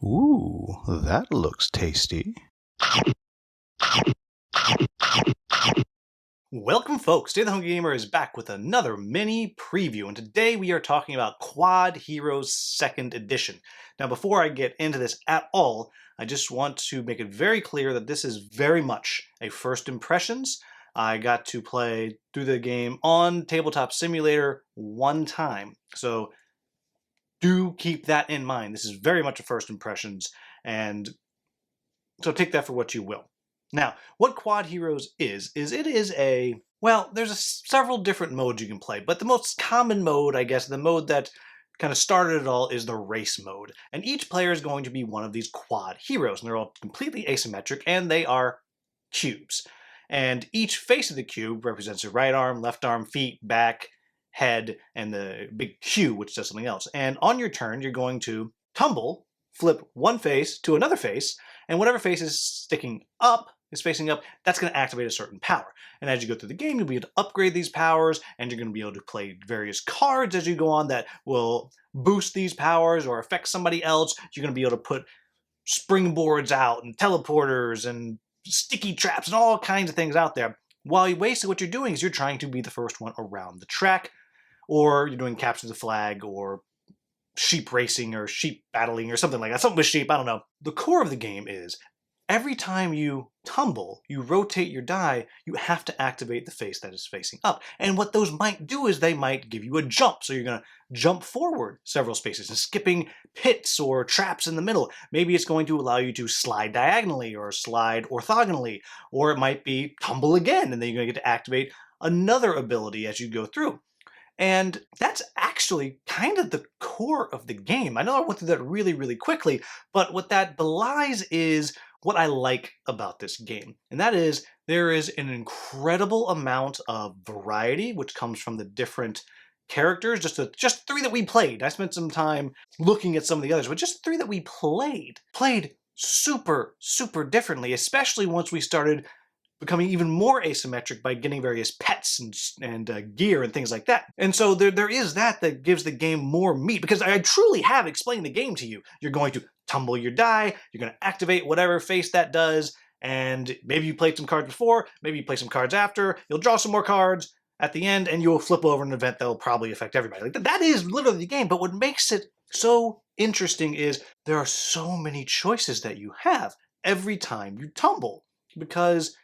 Ooh, that looks tasty. Welcome folks, Today the Hungry Gamer is back with another mini preview, and today we are talking about Quodd Heroes 2nd Edition. Now before I get into this at all, I just want to make it very clear that this is very much a first impressions. I got to play through the game on Tabletop Simulator one time, so do keep that in mind. This is very much a first impressions, and so take that for what you will. Now, what Quodd Heroes is it is a, well, there's several different modes you can play, but the most common mode, I guess, the mode that kind of started it all is the race mode. And each player is going to be one of these Quodd Heroes, and they're all completely asymmetric, and they are cubes. And each face of the cube represents your right arm, left arm, feet, back, head, and the big Q, which does something else. And on your turn, you're going to tumble, flip one face to another face, and whatever face is facing up, that's going to activate a certain power. And as you go through the game, you'll be able to upgrade these powers, and you're going to be able to play various cards as you go on that will boost these powers or affect somebody else. You're going to be able to put springboards out and teleporters and sticky traps and all kinds of things out there. While you basically what you're doing is you're trying to be the first one around the track, or you're doing capture the flag or sheep racing or sheep battling or something like that. Something with sheep, I don't know. The core of the game is every time you tumble, you rotate your die, you have to activate the face that is facing up. And what those might do is they might give you a jump. So you're going to jump forward several spaces and skipping pits or traps in the middle. Maybe it's going to allow you to slide diagonally or slide orthogonally, or it might be tumble again, and then you're going to get to activate another ability as you go through. And that's actually kind of the core of the game. I know I went through that really, really quickly, but what that belies is what I like about this game. And that is there is an incredible amount of variety, which comes from the different characters, just three that we played. I spent some time looking at some of the others, but just three that we played super, super differently, especially once we started becoming even more asymmetric by getting various pets and gear and things like that. And so there is that gives the game more meat, because I truly have explained the game to you. You're going to tumble your die, you're going to activate whatever face that does, and maybe you played some cards before, maybe you play some cards after, you'll draw some more cards at the end, and you'll flip over an event that will probably affect everybody. Like that is literally the game, but what makes it so interesting is there are so many choices that you have every time you tumble, because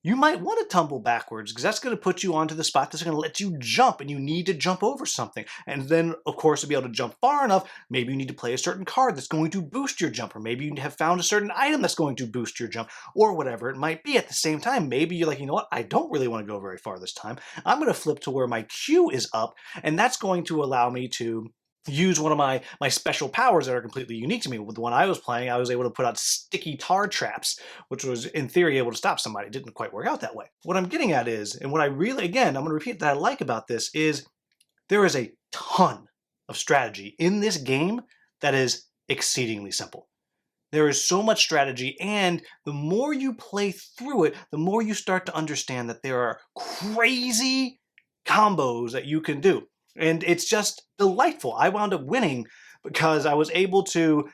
you might want to tumble backwards because that's going to put you onto the spot that's going to let you jump, and you need to jump over something. And then, of course, to be able to jump far enough, maybe you need to play a certain card that's going to boost your jump, or maybe you have found a certain item that's going to boost your jump, or whatever it might be. At the same time, maybe you're like, you know what, I don't really want to go very far this time. I'm going to flip to where my Q is up, and that's going to allow me to use one of my special powers that are completely unique to me. With the one I was playing, I was able to put out sticky tar traps, which was in theory able to stop somebody. It didn't quite work out that way. What I'm getting at is, and what I really, again, I'm going to repeat that I like about this is there is a ton of strategy in this game that is exceedingly simple. There is so much strategy, and the more you play through it, the more you start to understand that there are crazy combos that you can do. And it's just delightful. I wound up winning because I was able to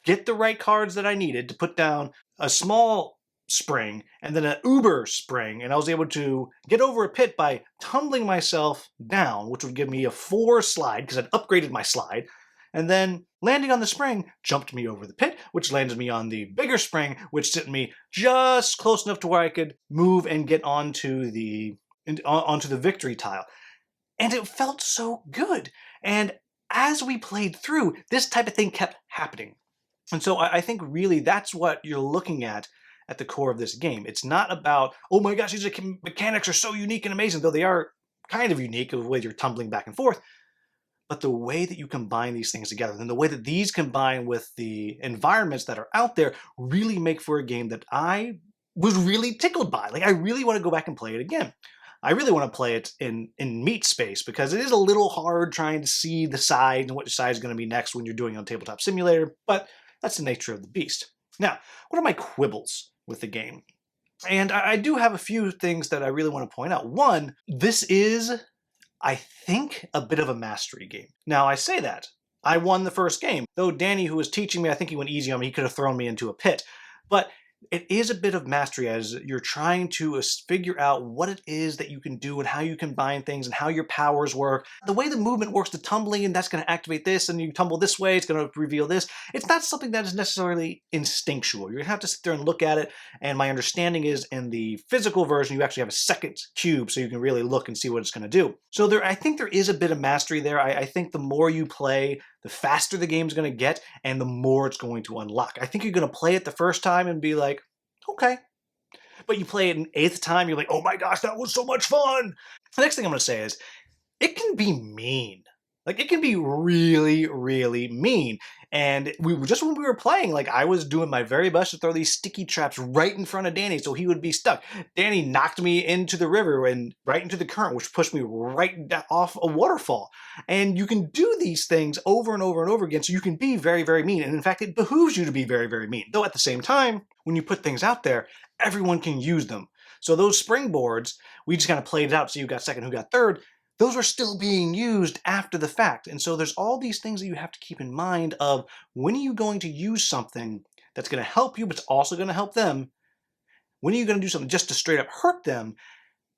get the right cards that I needed to put down a small spring and then an uber spring, and I was able to get over a pit by tumbling myself down, which would give me a 4 slide because I'd upgraded my slide, and then landing on the spring jumped me over the pit, which landed me on the bigger spring, which sent me just close enough to where I could move and get onto the victory tile. And it felt so good. And as we played through, this type of thing kept happening. And so I think really that's what you're looking at the core of this game. It's not about, oh my gosh, these mechanics are so unique and amazing, though they are kind of unique the way you're tumbling back and forth. But the way that you combine these things together, and the way that these combine with the environments that are out there, really make for a game that I was really tickled by. Like, I really want to go back and play it again. I really want to play it in meat space, because it is a little hard trying to see the side and what your side is going to be next when you're doing it on Tabletop Simulator, but that's the nature of the beast. Now, what are my quibbles with the game? And I do have a few things that I really want to point out. One, this is, I think, a bit of a mastery game. Now, I say that. I won the first game. Though Danny, who was teaching me, I think he went easy on me. He could have thrown me into a pit. But it is a bit of mastery as you're trying to figure out what it is that you can do and how you combine things and how your powers work. The way the movement works, the tumbling, and that's going to activate this, and you tumble this way, it's going to reveal this. It's not something that is necessarily instinctual. You're going to have to sit there and look at it, and my understanding is in the physical version, you actually have a second cube, so you can really look and see what it's going to do. So I think there is a bit of mastery there. I think the more you play, the faster the game's going to get, and the more it's going to unlock. I think you're going to play it the first time and be like, okay. But you play it an 8th time, you're like, oh my gosh, that was so much fun. The next thing I'm going to say is, it can be mean. Like, it can be really, really mean. And just when we were playing, like, I was doing my very best to throw these sticky traps right in front of Danny so he would be stuck. Danny knocked me into the river and right into the current, which pushed me right off a waterfall. And you can do these things over and over and over again, so you can be very, very mean. And in fact, it behooves you to be very, very mean. Though at the same time, when you put things out there, everyone can use them. So those springboards, we just kind of played it out, so you got second, who got third. Those are still being used after the fact. And so there's all these things that you have to keep in mind of when are you going to use something that's going to help you, but it's also going to help them? When are you going to do something just to straight up hurt them?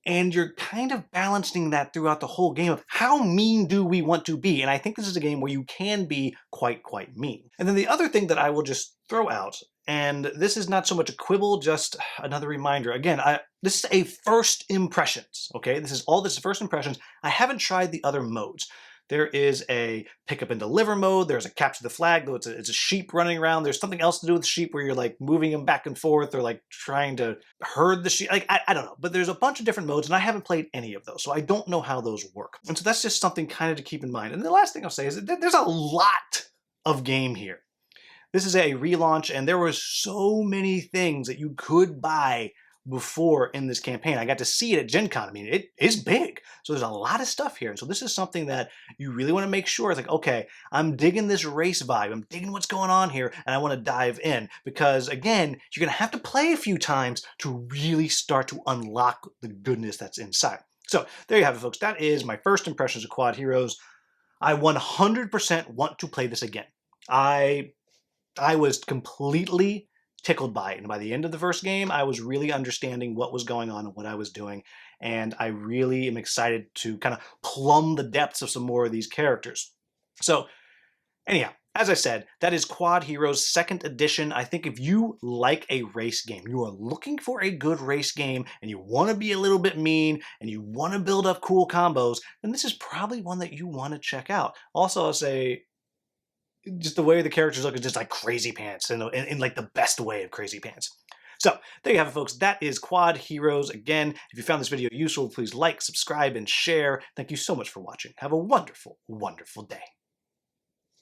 And you're kind of balancing that throughout the whole game of how mean do we want to be? And I think this is a game where you can be quite mean. And then the other thing that I will just throw out, and this is not so much a quibble, just another reminder. Again, this is a first impressions, okay? This is first impressions. I haven't tried the other modes. There is a pick up and deliver mode. There's a capture the flag, though it's a sheep running around. There's something else to do with the sheep where you're like moving them back and forth or like trying to herd the sheep. Like, I don't know, but there's a bunch of different modes and I haven't played any of those, so I don't know how those work. And so that's just something kind of to keep in mind. And the last thing I'll say is that there's a lot of game here. This is a relaunch and there were so many things that you could buy before in this campaign. I got to see it at Gen Con. I mean, it is big. So there's a lot of stuff here. And so this is something that you really want to make sure it's like, okay, I'm digging this race vibe. I'm digging what's going on here and I want to dive in because again, you're going to have to play a few times to really start to unlock the goodness that's inside. So there you have it, folks. That is my first impressions of Quodd Heroes. I 100% want to play this again. I was completely tickled by it. And by the end of the first game, I was really understanding what was going on and what I was doing. And I really am excited to kind of plumb the depths of some more of these characters. So anyhow, as I said, that is Quodd Heroes 2nd edition. I think if you like a race game, you are looking for a good race game, and you want to be a little bit mean, and you want to build up cool combos, then this is probably one that you want to check out. Also, I'll say, just the way the characters look is just like crazy pants in like the best way of crazy pants. So there you have it, folks. That is Quodd Heroes. Again, if you found this video useful, please like, subscribe, and share. Thank you so much for watching. Have a wonderful, wonderful day.